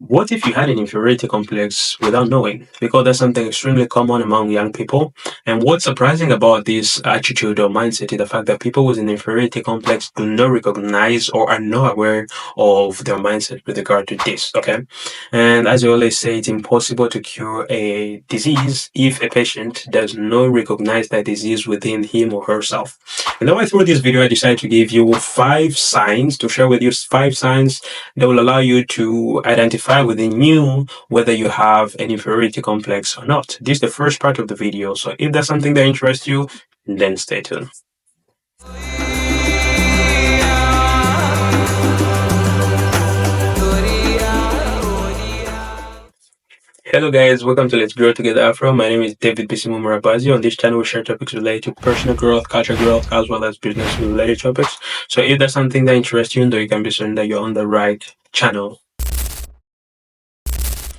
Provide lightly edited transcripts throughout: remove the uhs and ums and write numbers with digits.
What if you had an inferiority complex without knowing? Because that's something extremely common among young people. And what's surprising about this attitude or mindset is the fact that people with an inferiority complex do not recognize or are not aware of their mindset with regard to this. Okay. And as I always say, it's impossible to cure a disease if a patient does not recognize that disease within him or herself. And now, through this video, I decided to give you 5 signs to share with you 5 signs that will allow you to identify within you whether you have an inferiority complex or not. This is the first part of the video. So if that's something that interests you, then stay tuned. Hello guys, welcome to Let's Grow Together Afro. My name is David Bisimu Murabazi. On this channel, we share topics related to personal growth, culture growth, as well as business related topics. So if that's something that interests you, then you can be certain that you're on the right channel.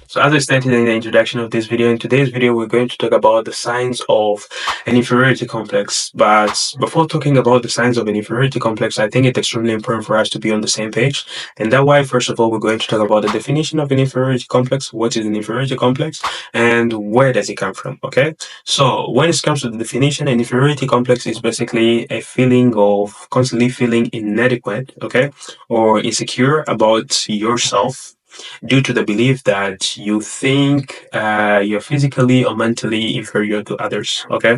So as I stated in the introduction of this video, in today's video, we're going to talk about the signs of an inferiority complex. But before talking about the signs of an inferiority complex, I think it's extremely important for us to be on the same page. And that's why, first of all, we're going to talk about the definition of an inferiority complex. What is an inferiority complex and where does it come from? Okay. So when it comes to the definition, an inferiority complex is basically a feeling of constantly feeling inadequate, okay, or insecure about yourself due to the belief that you think you're physically or mentally inferior to others. Okay.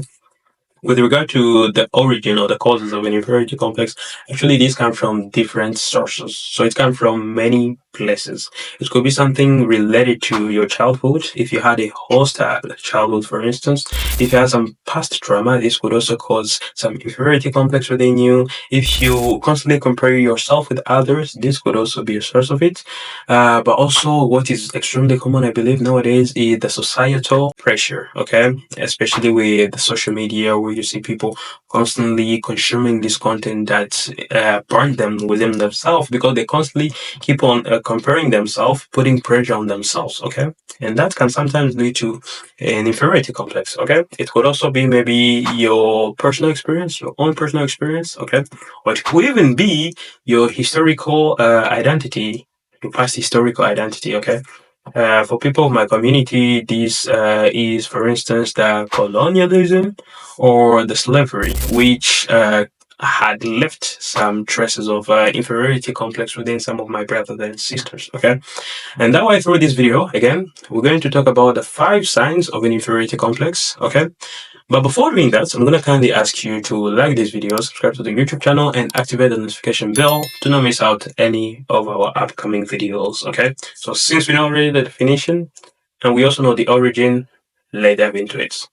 With regard to the origin or the causes of an inferiority complex, actually these come from different sources. So it comes from many places. It could be something related to your childhood. If you had a hostile childhood, for instance, if you had some past trauma, this could also cause some inferiority complex within you. If you constantly compare yourself with others, this could also be a source of it. But also what is extremely common, I believe, nowadays is the societal pressure, okay? Especially with the social media where you see people constantly consuming this content that burn them within themselves because they constantly keep on comparing themselves, putting pressure on themselves, okay? And that can sometimes lead to an inferiority complex, okay? It could also be maybe your personal experience, your own personal experience, okay? Or it could even be your historical identity, your past historical identity, okay? For people of my community, this is, for instance, the colonialism or the slavery, which had left some traces of inferiority complex within some of my brothers and sisters. Okay, and that way through this video, again, we're going to talk about the 5 signs of an inferiority complex. Okay, but before doing that, I'm going to kindly ask you to like this video, subscribe to the YouTube channel, and activate the notification bell to not miss out any of our upcoming videos, okay? So since we know already the definition, and we also know the origin, let's dive into it.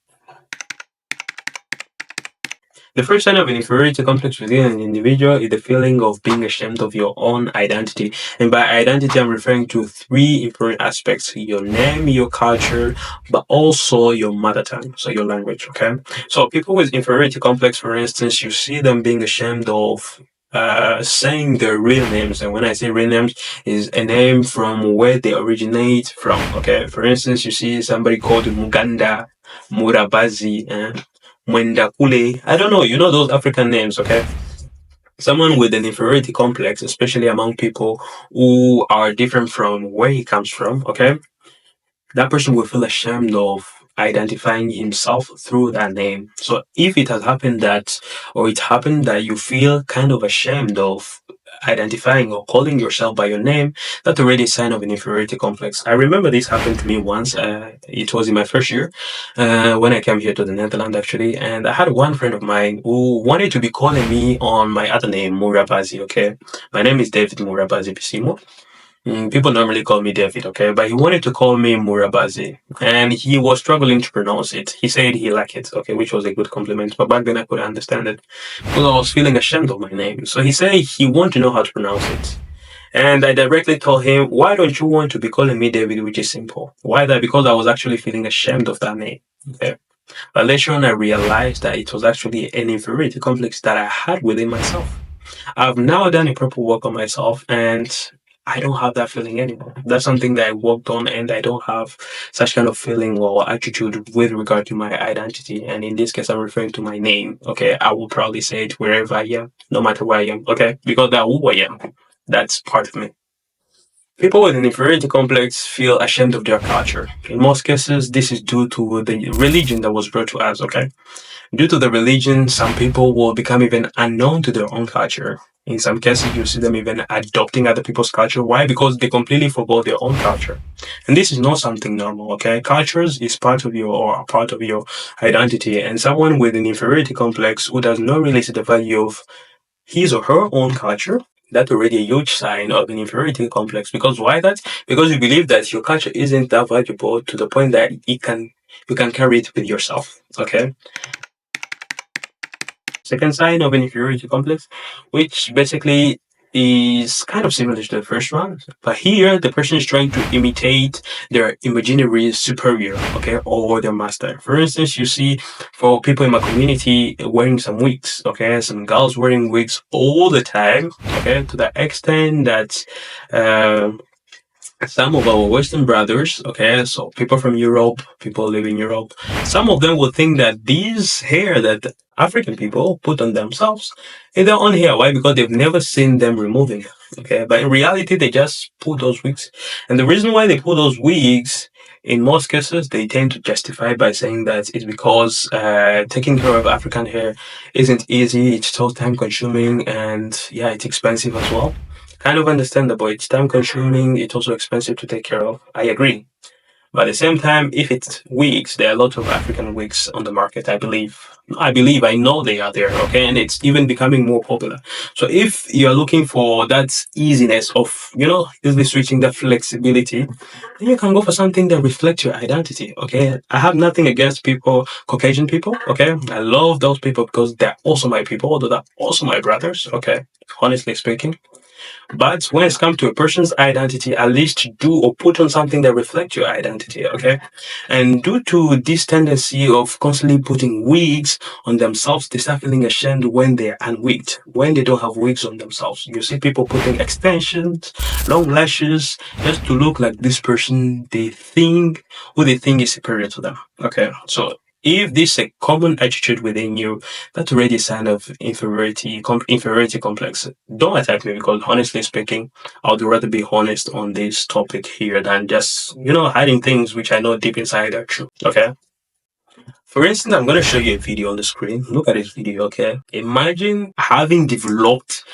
The first sign of an inferiority complex within an individual is the feeling of being ashamed of your own identity. And by identity, I'm referring to 3 important aspects: your name, your culture, but also your mother tongue, so your language, okay? So people with inferiority complex, for instance, you see them being ashamed of saying their real names. And when I say real names, is a name from where they originate from, okay? For instance, you see somebody called Muganda, Murabazi, Mwenda Kule. I don't know, you know those African names, okay? Someone with an inferiority complex, especially among people who are different from where he comes from, okay? That person will feel ashamed of identifying himself through that name. So if it has happened that, or it happened that you feel kind of ashamed of identifying or calling yourself by your name, that's already a sign of an inferiority complex. I remember this happened to me once. It was in my first year when I came here to the Netherlands, actually. And I had one friend of mine who wanted to be calling me on my other name, Murabazi, okay? My name is David Murabazi Bisimo. People normally call me David, okay? But he wanted to call me Murabazi. And he was struggling to pronounce it. He said he liked it, okay, which was a good compliment. But back then I couldn't understand it because I was feeling ashamed of my name. So he said he wanted to know how to pronounce it. And I directly told him, why don't you want to be calling me David, which is simple? Why that? Because I was actually feeling ashamed of that name. Okay. But later on, I realized that it was actually an inferiority complex that I had within myself. I've now done a proper work on myself and I don't have that feeling anymore. That's something that I worked on and I don't have such kind of feeling or attitude with regard to my identity. And in this case, I'm referring to my name. Okay. I will probably say it wherever I am, no matter where I am. Okay. Because that's who I am. That's part of me. People with an inferiority complex feel ashamed of their culture. In most cases, this is due to the religion that was brought to us, okay? Due to the religion, some people will become even unknown to their own culture. In some cases, you see them even adopting other people's culture. Why? Because they completely forgot their own culture. And this is not something normal, okay? Cultures is part of your or a part of your identity. And someone with an inferiority complex who does not really see the value of his or her own culture, that's already a huge sign of an inferiority complex. Because why that? Because you believe that your culture isn't that valuable to the point that you can carry it with yourself. Okay. Second sign of an inferiority complex, which basically is kind of similar to the first one, but here the person is trying to imitate their imaginary superior, okay, or their master. For instance, you see for people in my community wearing some wigs, okay, some girls wearing wigs all the time, okay, to the extent that some of our Western brothers, okay, so people from Europe, people live in Europe, some of them will think that these hair that African people put on themselves is their own hair. Why? Because they've never seen them removing it. Okay, but in reality, they just put those wigs. And the reason why they put those wigs, in most cases, they tend to justify by saying that it's because taking care of African hair isn't easy, it's so time consuming, and yeah, it's expensive as well. Kind of understandable. It's time consuming. It's also expensive to take care of. I agree. But at the same time, if it's wigs, there are a lot of African wigs on the market, I believe. I know they are there, okay? And it's even becoming more popular. So if you're looking for that easiness of, easily switching, that flexibility, then you can go for something that reflects your identity, okay? I have nothing against people, Caucasian people, okay? I love those people because they're also my people, although they're also my brothers, okay? Honestly speaking. But when it's come to a person's identity, at least do or put on something that reflects your identity, okay? And due to this tendency of constantly putting wigs on themselves, they start feeling ashamed when they're unwigged, when they don't have wigs on themselves. You see people putting extensions, long lashes, just to look like this person who they think is superior to them. Okay, so if this is a common attitude within you, that's already a sign of inferiority complex. Don't attack me because honestly speaking, I would rather be honest on this topic here than just, hiding things which I know deep inside are true. Okay. For instance, I'm going to show you a video on the screen. Look at this video, okay? Imagine having developed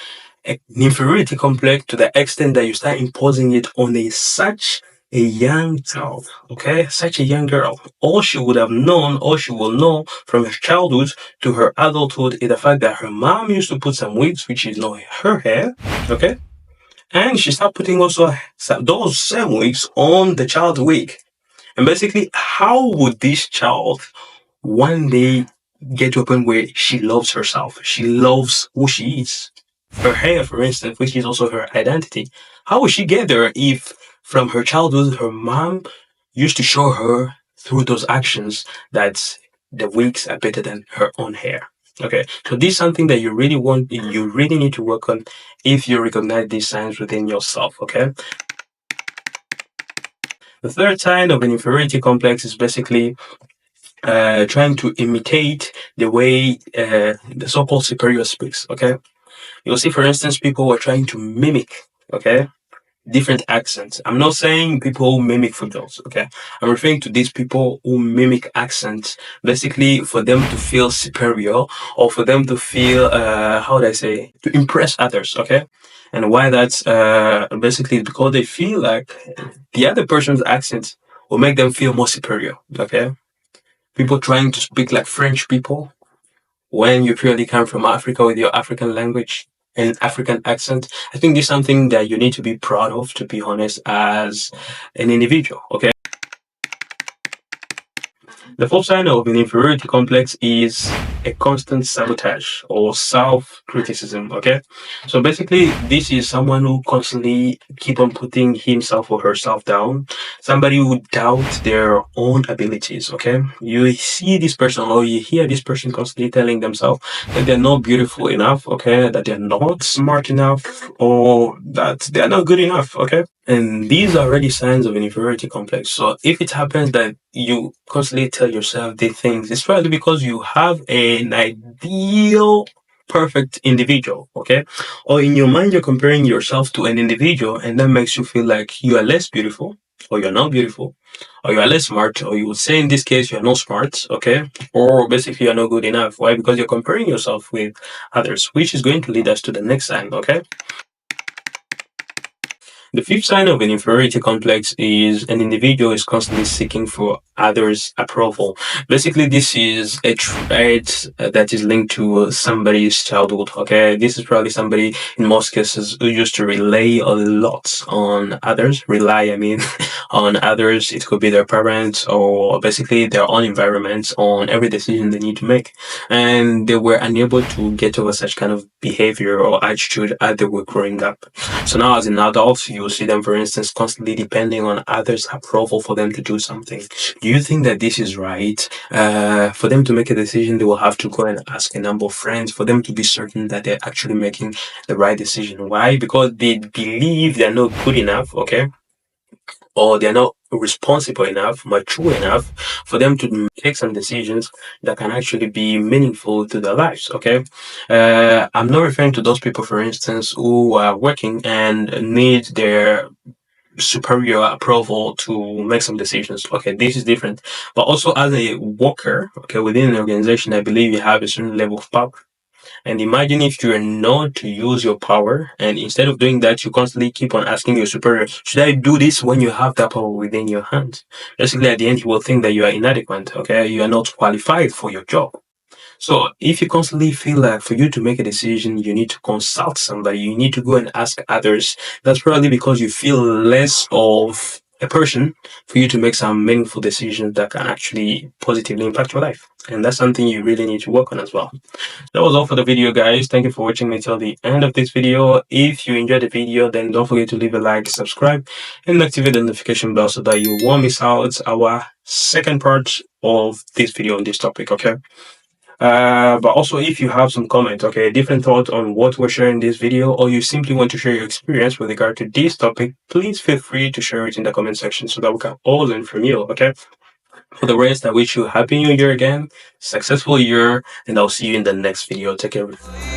an inferiority complex to the extent that you start imposing it on such a young child, okay? Such a young girl. All she would have known, all she will know from her childhood to her adulthood is the fact that her mom used to put some wigs, which is not her hair, okay? And she started putting also those same wigs on the child's wig. And basically, how would this child one day get to a point where she loves herself? She loves who she is. Her hair, for instance, which is also her identity. How will she get there if from her childhood her mom used to show her through those actions that the wigs are better than her own hair? Okay, so this is something that you really need to work on if you recognize these signs within yourself. Okay. The third sign of an inferiority complex is basically trying to imitate the way the so-called superior speaks. Okay, you'll see, for instance, people were trying to mimic. Okay, different accents. I'm not saying people who mimic footballs. Okay, I'm referring to these people who mimic accents, basically for them to feel superior or for them to feel how would I say, to impress others. Okay, and why that's basically because they feel like the other person's accent will make them feel more superior. Okay, people trying to speak like French people when you purely come from Africa with your African language and African accent. I think this is something that you need to be proud of, to be honest, as an individual. Okay. The fourth sign of an inferiority complex is a constant sabotage or self-criticism. Okay, so basically, this is someone who constantly keep on putting himself or herself down. Somebody who doubts their own abilities. Okay, you see this person or you hear this person constantly telling themselves that they're not beautiful enough. Okay, that they're not smart enough or that they're not good enough. Okay, and these are already signs of an inferiority complex. So if it happens that you constantly tell yourself these things, it's probably because you have an ideal perfect individual, okay? Or in your mind, you're comparing yourself to an individual, and that makes you feel like you are less beautiful, or you're not beautiful, or you are less smart, or you would say in this case, you're not smart, okay? Or basically, you're not good enough. Why? Because you're comparing yourself with others, which is going to lead us to the next sign, okay? The fifth sign of an inferiority complex is an individual is constantly seeking for others' approval. Basically, this is a trait that is linked to somebody's childhood. Okay, this is probably somebody in most cases who used to rely a lot on others. Rely, I mean, on others. It could be their parents or basically their own environment on every decision they need to make, and they were unable to get over such kind of behavior or attitude as they were growing up. So now, as an adult, you see them, for instance, constantly depending on others' approval for them to do something. Do you think that this is right? For them to make a decision, they will have to go and ask a number of friends for them to be certain that they're actually making the right decision. Why? Because they believe they're not good enough, okay? Or they're not responsible enough, mature enough for them to take some decisions that can actually be meaningful to their lives. Okay. I'm not referring to those people, for instance, who are working and need their superior approval to make some decisions. Okay, this is different. But also as a worker, okay, within an organization, I believe you have a certain level of power. And imagine if you are not to use your power, and instead of doing that, you constantly keep on asking your superior, should I do this when you have that power within your hands? Basically, at the end, he will think that you are inadequate, okay? You are not qualified for your job. So if you constantly feel like for you to make a decision, you need to consult somebody, you need to go and ask others, that's probably because you feel less of a person for you to make some meaningful decisions that can actually positively impact your life. And that's something you really need to work on as well. That was all for the video, guys. Thank you for watching until the end of this video. If you enjoyed the video, then don't forget to leave a like, subscribe, and activate the notification bell so that you won't miss out our second part of this video on this topic, okay? But also, if you have some comment, okay, different thoughts on what we're sharing in this video, or you simply want to share your experience with regard to this topic, please feel free to share it in the comment section so that we can all learn from you, okay? For the rest, I wish you a happy new year again, successful year, and I'll see you in the next video. Take care.